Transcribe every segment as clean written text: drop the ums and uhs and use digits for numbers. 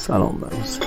سلام برمز.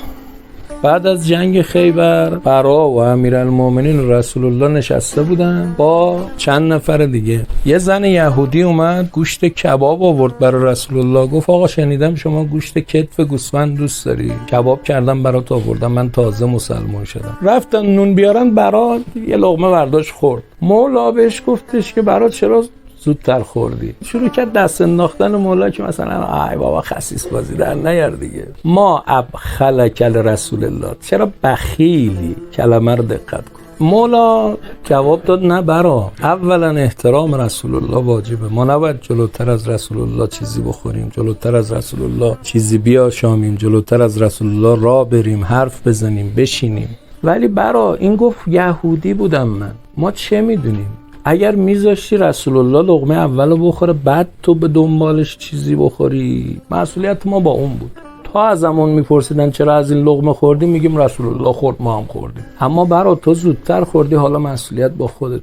بعد از جنگ خیبر برا و امیرالمومنین رسول الله نشسته بودن با چند نفر دیگه. یه زن یهودی اومد گوشت کباب آورد برای رسول الله. گفت آقا شنیدم شما گوشت کتف گوسفند دوست داری، کباب کردم برات آوردم، من تازه مسلمان شدم. رفتن نون بیارن، برا یه لقمه برداشت خورد. مولا بهش گفتش که برات چرا زودتر خوردی؟ شروع کرد دست انداختن مولا که مثلا ای بابا خسیس بازی در نیار دیگه. ما ابخلک رسول الله، چرا بخیلی؟ کلمه رو دقت کن. مولا جواب داد نه برا، اولا احترام رسول الله واجبه، ما نباید جلوتر از رسول الله چیزی بخوریم، جلوتر از رسول الله چیزی بیاشامیم، جلوتر از رسول الله راه بریم، حرف بزنیم، بشینیم. ولی برا این گفت یهودی بودم من، ما چه میدونیم؟ اگر میذاشتی رسول الله لقمه اولو بخوره بعد تو به دنبالش چیزی بخوری، مسئولیت ما با اون بود. تا از همون میپرسیدن چرا از این لقمه خوردی، میگیم رسول الله خورد ما هم خوردیم. اما برا تو زودتر خوردی، حالا مسئولیت با خودت.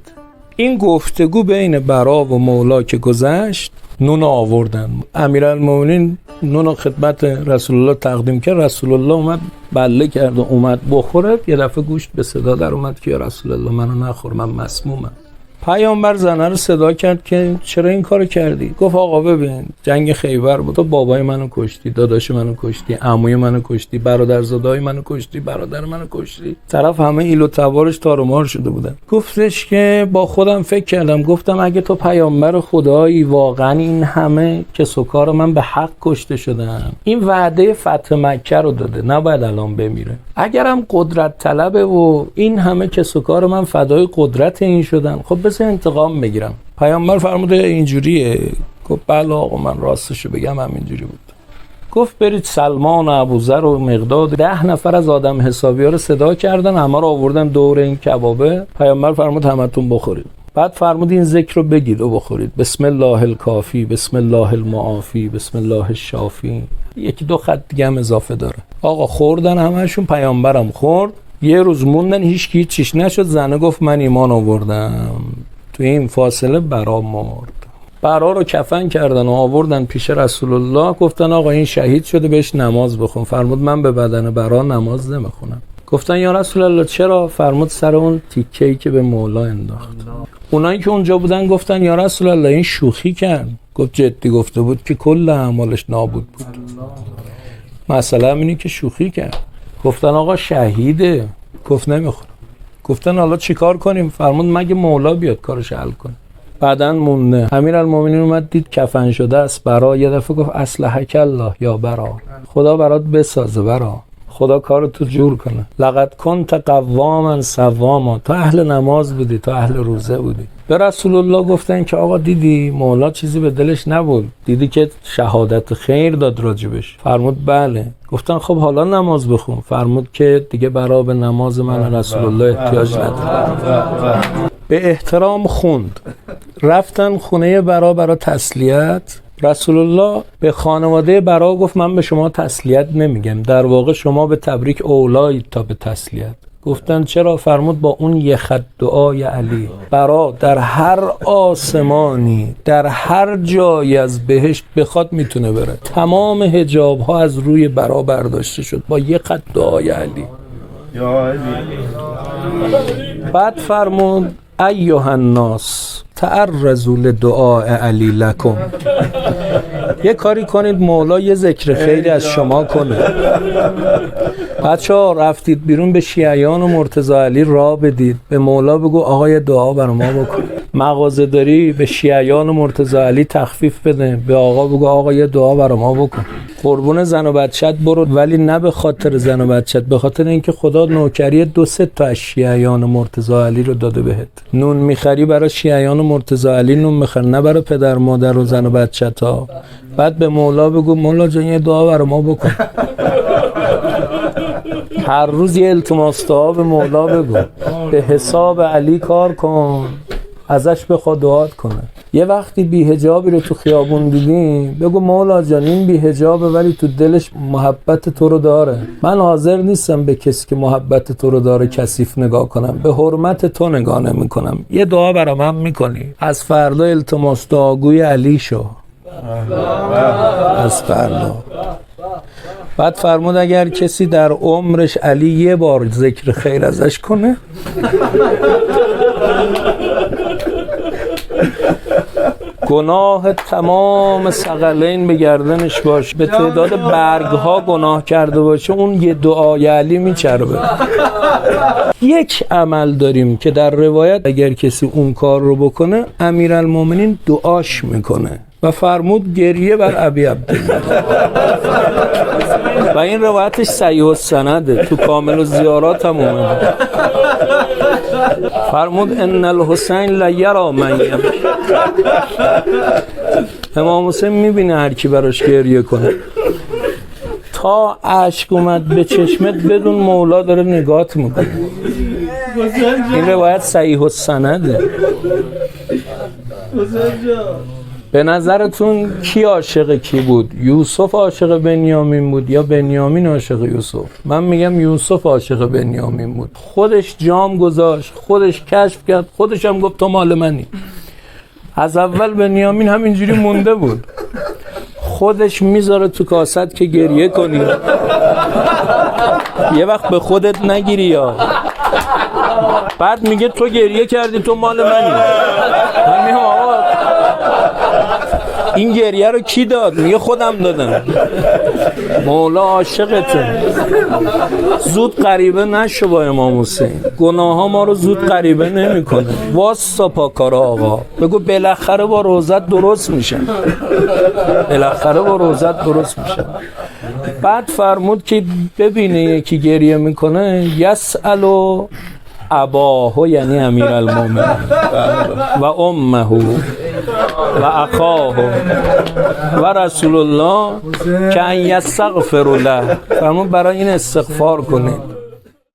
این گفتگو بین برا و مولا که گذشت، نون آوردن. امیرالمومنین نون خدمت رسول الله تقدیم کرد. رسول الله اومد بله کرد و اومد بخوره. یه دفعه گوشت به صدا در اومد که یا رسول الله منو نخور، من مسمومم. پیامبر زنه رو صدا کرد که چرا این کارو کردی؟ گفت آقا ببین جنگ خیبر بود، تو بابای منو کشتی، داداش منو کشتی، عموی منو کشتی، برادرزادای منو کشتی، برادر منو کشتی. طرف همه ایل و تبارش تار و مار شده بودن. گفتش که با خودم فکر کردم، گفتم اگه تو پیامبر خدایی واقعا این همه کس و کار من به حق کشته شدم، این وعده فتح مکه رو داده، نباید الان بمیره. اگرم قدرت طلبه و این همه کس و کار من فدای قدرت این شدن، خب بس انتقام بگیرم. پیامبر فرموده اینجوریه؟ گفت بله آقا من راستشو بگم همینجوری بود. گفت برید سلمان و ابوذر و مقداد 10 نفر از آدم حسابی ها رو صدا کردن، همه رو آوردن دور این کبابه. پیامبر فرمود همتون بخورید. بعد فرمود این ذکر رو بگید و بخورید، بسم الله الکافی، بسم الله المعافی، بسم الله الشافی. یکی دو خط دیگه هم اضافه داره. آقا خوردن همشون، پیامبرم خورد. یه روز موندن هیچ چیش نشد. زنه گفت من ایمان آوردم. تو این فاصله برا مرد. برا رو کفن کردن و آوردن پیش رسول الله. گفتن آقا این شهید شده، بهش نماز بخون. فرمود من به بدن برا نماز نمیخونم. گفتن یا رسول الله چرا؟ فرمود سر اون تیکه‌ای که به مولا انداخت. اونایی که اونجا بودن گفتن یا رسول الله این شوخی کرد. گفت جدی گفته بود که کل اعمالش نابود بود. مسئله اینه که شوخی کرد. گفتن آقا شهیده. گفت نمیخورم. گفتن حالا چیکار کنیم؟ فرمود مگه مولا بیاد کارش حل کنه. بعدن مونده. امیرالمومنین اومد دید کفن شده است. برا یه دفعه گفت اصلحک الله یا برا، خدا برات بسازه برا، خدا کارتو جور کنه. لقد کنت قواما صواما، تو اهل نماز بودی، تو اهل روزه بودی. به رسول الله گفتن که آقا دیدی مولا چیزی به دلش نبود، دیدی که شهادت خیر داد راجبش؟ فرمود بله. گفتن خب حالا نماز بخون. فرمود که دیگه برا به نماز من رسول الله احتیاج نداره. به احترام خوند. رفتن خونه برا تسلیت. رسول الله به خانواده برا گفت من به شما تسلیت نمیگم، در واقع شما به تبریک اولایید تا به تسلیت. گفتن چرا؟ فرمود با اون یه خط دعای علی برا در هر آسمانی در هر جایی از بهشت بخواد میتونه بره. تمام حجاب ها از روی برا برداشته شد با یه خط دعای علی. بعد فرمود ایها الناس تعرضوا لدعاء علی لکم. یه کاری کنید مولا یه ذکر خیری از شما کنه. بچه‌ها رفتید بیرون به شیعیان و مرتضی علی راه بدید، به مولا بگو آقا یه دعا برای ما بکن. مغازه داری به شیعیان و مرتضی علی تخفیف بده، به آقا بگو آقا یه دعا برای ما بکن. قربون زن و بچت برو، ولی نه به خاطر زن و بچت، به خاطر اینکه خدا نوکری 2-3 تا از شیعیان و مرتضی علی رو داده بهت. نون میخری برای شیعیان و مرتضی علی نون میخر، نه برای پدر مادر و زن و بچتا. بعد به مولا بگو مولا جان یه دعا برای ما بکن. هر روز یه التماس دعا به مولا بگو، به حساب علی کار کن، ازش بخوا دعات کنه. یه وقتی بی‌حجابی رو تو خیابون دیدی بگو مولا جان این بی‌حجابه ولی تو دلش محبت تو رو داره، من حاضر نیستم به کسی که محبت تو رو داره کثیف نگاه کنم، به حرمت تو نگاه نمی کنم، یه دعا برام هم میکنی؟ از فردا التماس دعاگوی علی شو. از فردا بعد فرمود اگر کسی در عمرش علی یه بار ذکر خیر ازش کنه گناه تمام ثقلین به گردنش باشه، به تعداد برگها گناه کرده باشه، اون یه دعای علی میچربه. یک عمل داریم که در روایت اگر کسی اون کار رو بکنه امیرالمومنین دعاش میکنه و فرمود گریه بر ابی عبدالله و این روایتش صحیح السنده، تو کامل الزیارات هم اومده. فرمود ان الحسین لیرا من یبکی، امام حسین میبینه هر کی براش گریه کنه، تا اشک اومد به چشمت بدون مولا داره نگات میکنه. این روایت صحیح السنده. به نظرتون کی عاشق کی بود؟ یوسف عاشق بنیامین بود یا بنیامین عاشق یوسف؟ من میگم یوسف عاشق بنیامین بود. خودش جام گذاشت، خودش کشف کرد، خودش هم گفت تو مال منی. از اول بنیامین همینجوری مونده بود، خودش میذاره تو کاست که گریه کنی، یه وقت به خودت نگیری یا بعد میگه تو گریه کردی تو مال منی. من میگم آقا این گریه رو کی داد؟ میگه خودم دادم. مولا عاشقته. زود غریبه نشو با امام حسین، گناه ها ما رو زود غریبه نمی کنه. واسا پاکارا آقا، بگو بالاخره با روزت درست میشن، بالاخره با روزت درست میشن. بعد فرمود که ببینه یکی گریه میکنه یسألو اباهو، یعنی امیرالمومنین، و امه و اخاه و رسول الله که ان یستغفر له، فرمود برای این استغفار کنید.